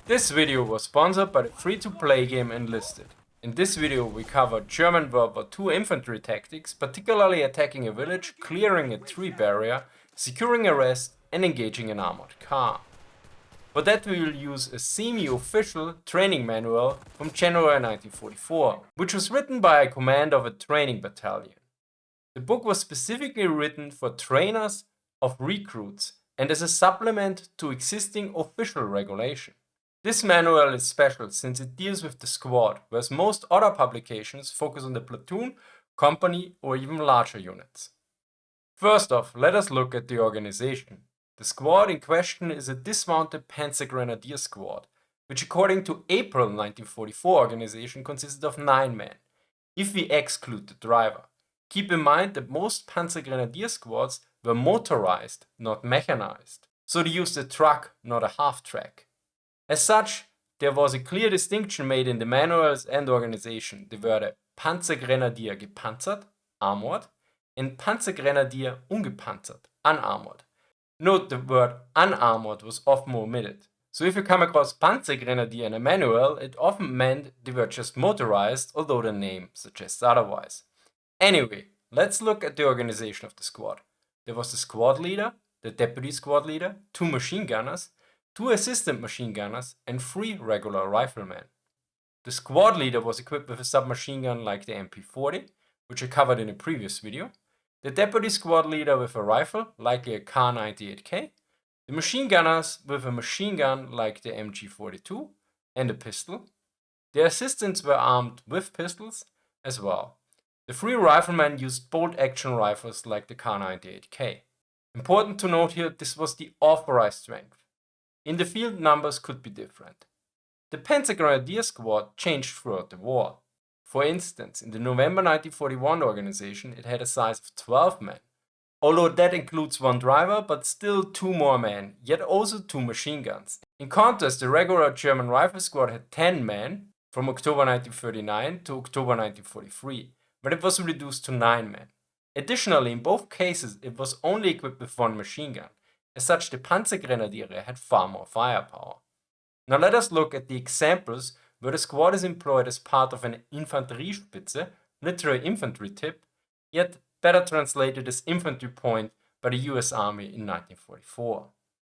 This video was sponsored by the free-to-play game Enlisted. In this video we cover German World War II infantry tactics, particularly attacking a village, clearing a tree barrier, securing a rest and engaging an armored car. For that we will use a semi-official training manual from January 1944, which was written by a commander of a training battalion. The book was specifically written for trainers of recruits and as a supplement to existing official regulation. This manual is special since it deals with the squad, whereas most other publications focus on the platoon, company or even larger units. First off, let us look at the organization. The squad in question is a dismounted Panzergrenadier squad, which according to April 1944 organization consisted of 9 men, if we exclude the driver. Keep in mind that most Panzergrenadier squads were motorized, not mechanized, so they used a truck, not a half-track. As such, there was a clear distinction made in the manuals and organization. They were the Panzergrenadier gepanzert, armored, and Panzergrenadier ungepanzert, unarmored. Note the word unarmored was often omitted. So if you come across Panzergrenadier in a manual, it often meant they were just motorized, although the name suggests otherwise. Anyway, let's look at the organization of the squad. There was the squad leader, the deputy squad leader, 2 machine gunners, 2 assistant machine gunners and 3 regular riflemen. The squad leader was equipped with a submachine gun like the MP40, which I covered in a previous video, the deputy squad leader with a rifle, likely a Kar-98K, the machine gunners with a machine gun like the MG42 and a pistol. The assistants were armed with pistols as well. The 3 riflemen used bolt-action rifles like the Kar-98K. Important to note here, this was the authorized strength. In the field, numbers could be different. The Panzergrenadier squad changed throughout the war. For instance, in the November 1941 organization, it had a size of 12 men, although that includes 1 driver, but still 2 more men, yet also 2 machine guns. In contrast, the regular German rifle squad had 10 men from October 1939 to October 1943, but it was reduced to 9 men. Additionally, in both cases, it was only equipped with 1 machine gun. As such, the Panzergrenadiere had far more firepower. Now let us look at the examples where the squad is employed as part of an Infanteriespitze, literally infantry tip, yet better translated as infantry point by the US Army in 1944.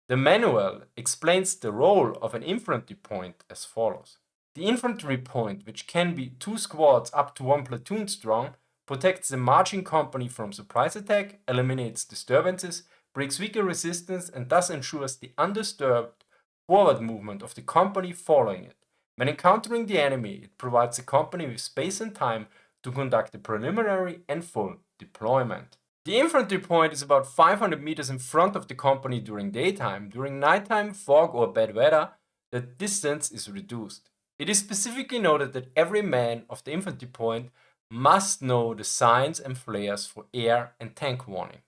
The manual explains the role of an infantry point as follows. The infantry point, which can be 2 squads up to 1 platoon strong, protects the marching company from surprise attack, eliminates disturbances, breaks weaker resistance and thus ensures the undisturbed forward movement of the company following it. When encountering the enemy, it provides the company with space and time to conduct the preliminary and full deployment. The infantry point is about 500 meters in front of the company during daytime. During nighttime, fog or bad weather, the distance is reduced. It is specifically noted that every man of the infantry point must know the signs and flares for air and tank warning.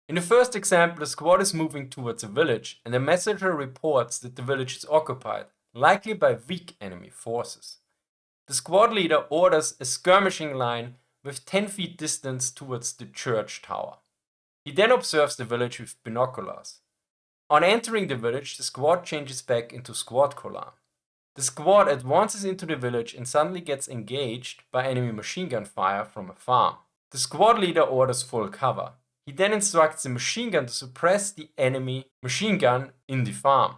In the first example, the squad is moving towards a village and the messenger reports that the village is occupied, likely by weak enemy forces. The squad leader orders a skirmishing line with 10 feet distance towards the church tower. He then observes the village with binoculars. On entering the village, the squad changes back into squad column. The squad advances into the village and suddenly gets engaged by enemy machine gun fire from a farm. The squad leader orders full cover. He then instructs the machine gun to suppress the enemy machine gun in the farm,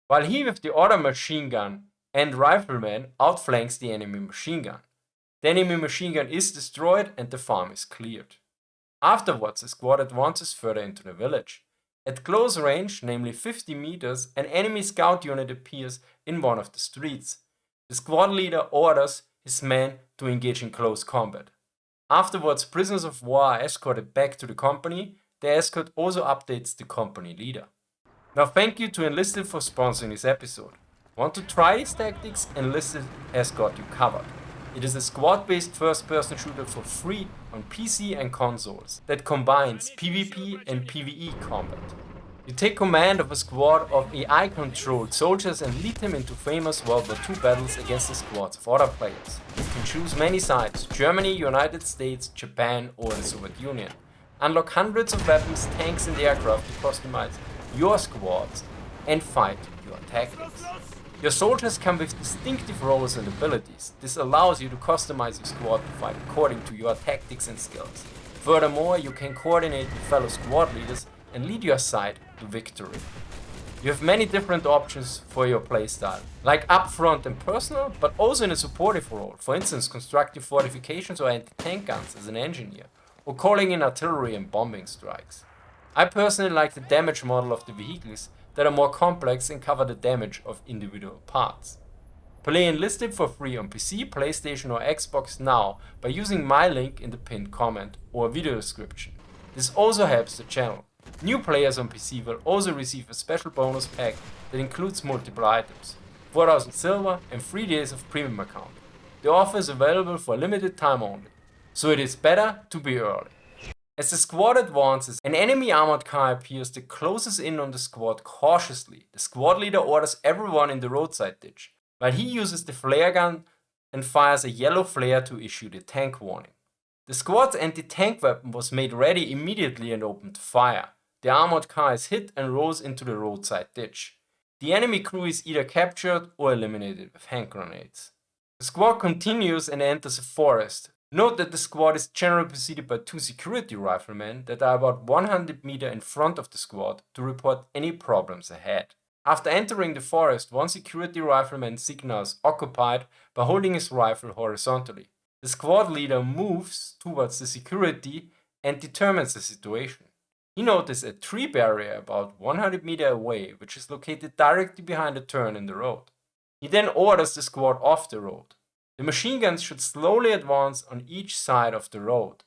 while he with the other machine gun and rifleman outflanks the enemy machine gun. The enemy machine gun is destroyed and the farm is cleared. Afterwards, the squad advances further into the village. At close range, namely 50 meters, an enemy scout unit appears in one of the streets. The squad leader orders his men to engage in close combat. Afterwards, prisoners of war are escorted back to the company. The escort also updates the company leader. Now thank you to Enlisted for sponsoring this episode. Want to try these tactics? Enlisted has got you covered. It is a squad-based first-person shooter for free on PC and consoles that combines PvP and PvE combat. You take command of a squad of AI-controlled soldiers and lead them into famous World War II battles against the squads of other players. You can choose many sides: Germany, United States, Japan or the Soviet Union. Unlock hundreds of weapons, tanks and aircraft to customize your squads and fight your tactics. Your soldiers come with distinctive roles and abilities. This allows you to customize your squad to fight according to your tactics and skills. Furthermore, you can coordinate with fellow squad leaders and lead your side to victory. You have many different options for your playstyle, like upfront and personal, but also in a supportive role, for instance constructive fortifications or anti-tank guns as an engineer, or calling in artillery and bombing strikes. I personally like the damage model of the vehicles that are more complex and cover the damage of individual parts. Play Enlisted for free on PC, PlayStation or Xbox now by using my link in the pinned comment or video description. This also helps the channel. New players on PC will also receive a special bonus pack that includes multiple items, 4000 silver and 3 days of premium account. The offer is available for a limited time only, so it is better to be early. As the squad advances, an enemy armored car appears that closes in on the squad cautiously. The squad leader orders everyone in the roadside ditch, while he uses the flare gun and fires a yellow flare to issue the tank warning. The squad's anti-tank weapon was made ready immediately and opened fire. The armored car is hit and rolls into the roadside ditch. The enemy crew is either captured or eliminated with hand grenades. The squad continues and enters a forest. Note that the squad is generally preceded by 2 security riflemen that are about 100 meters in front of the squad to report any problems ahead. After entering the forest, one security rifleman signals occupied by holding his rifle horizontally. The squad leader moves towards the security and determines the situation. He noticed a tree barrier about 100 meters away, which is located directly behind a turn in the road. He then orders the squad off the road. The machine guns should slowly advance on each side of the road.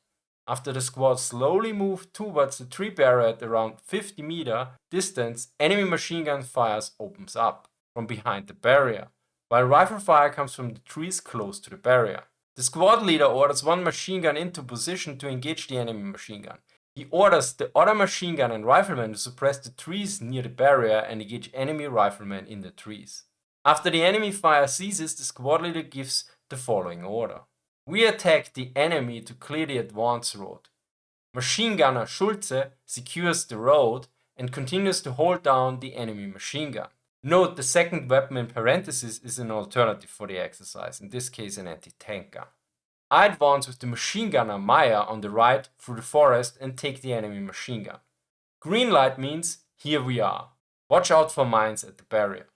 After the squad slowly moved towards the tree barrier at around 50 meter distance, enemy machine gun fires opens up from behind the barrier, while rifle fire comes from the trees close to the barrier. The squad leader orders one machine gun into position to engage the enemy machine gun. He orders the other machine gun and rifleman to suppress the trees near the barrier and engage enemy riflemen in the trees. After the enemy fire ceases, the squad leader gives the following order. We attack the enemy to clear the advance road. Machine gunner Schulze secures the road and continues to hold down the enemy machine gun. Note the second weapon in parentheses is an alternative for the exercise, in this case an anti-tank gun. I advance with the machine gunner Meyer on the right through the forest and take the enemy machine gun. Green light means here we are. Watch out for mines at the barrier.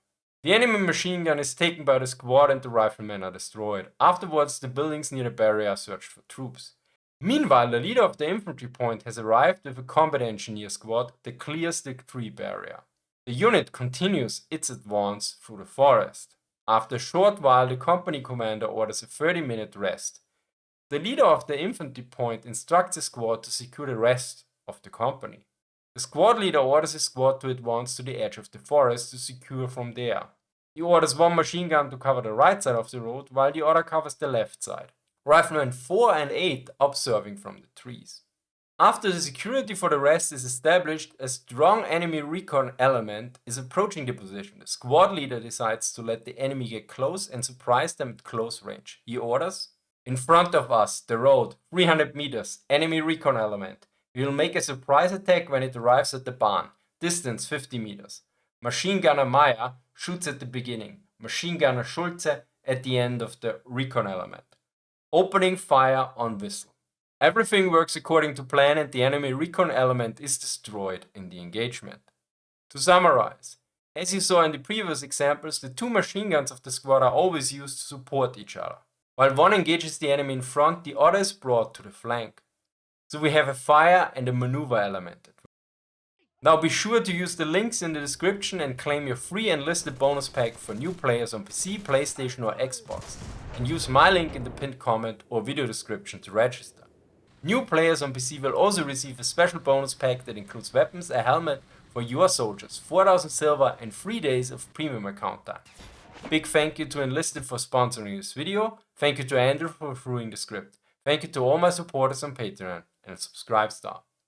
The enemy machine gun is taken by the squad and the riflemen are destroyed. Afterwards, the buildings near the barrier are searched for troops. Meanwhile, the leader of the infantry point has arrived with a combat engineer squad that clears the tree barrier. The unit continues its advance through the forest. After a short while, the company commander orders a 30-minute rest. The leader of the infantry point instructs the squad to secure the rest of the company. The squad leader orders his squad to advance to the edge of the forest to secure from there. He orders one machine gun to cover the right side of the road while the other covers the left side. Riflemen 4 and 8 observing from the trees. After the security for the rest is established, a strong enemy recon element is approaching the position. The squad leader decides to let the enemy get close and surprise them at close range. He orders, in front of us, the road, 300 meters, enemy recon element. We will make a surprise attack when it arrives at the barn, distance 50 meters. Machine gunner Meyer shoots at the beginning, machine gunner Schulze at the end of the recon element. Opening fire on whistle. Everything works according to plan and the enemy recon element is destroyed in the engagement. To summarize, as you saw in the previous examples, the 2 machine guns of the squad are always used to support each other. While one engages the enemy in front, the other is brought to the flank. So we have a fire and a maneuver element. Now be sure to use the links in the description and claim your free Enlisted bonus pack for new players on PC, PlayStation or Xbox. And use my link in the pinned comment or video description to register. New players on PC will also receive a special bonus pack that includes weapons, a helmet for your soldiers, 4000 silver and 3 days of premium account time. Big thank you to Enlisted for sponsoring this video, thank you to Andrew for reviewing the script, thank you to all my supporters on Patreon and subscribe star.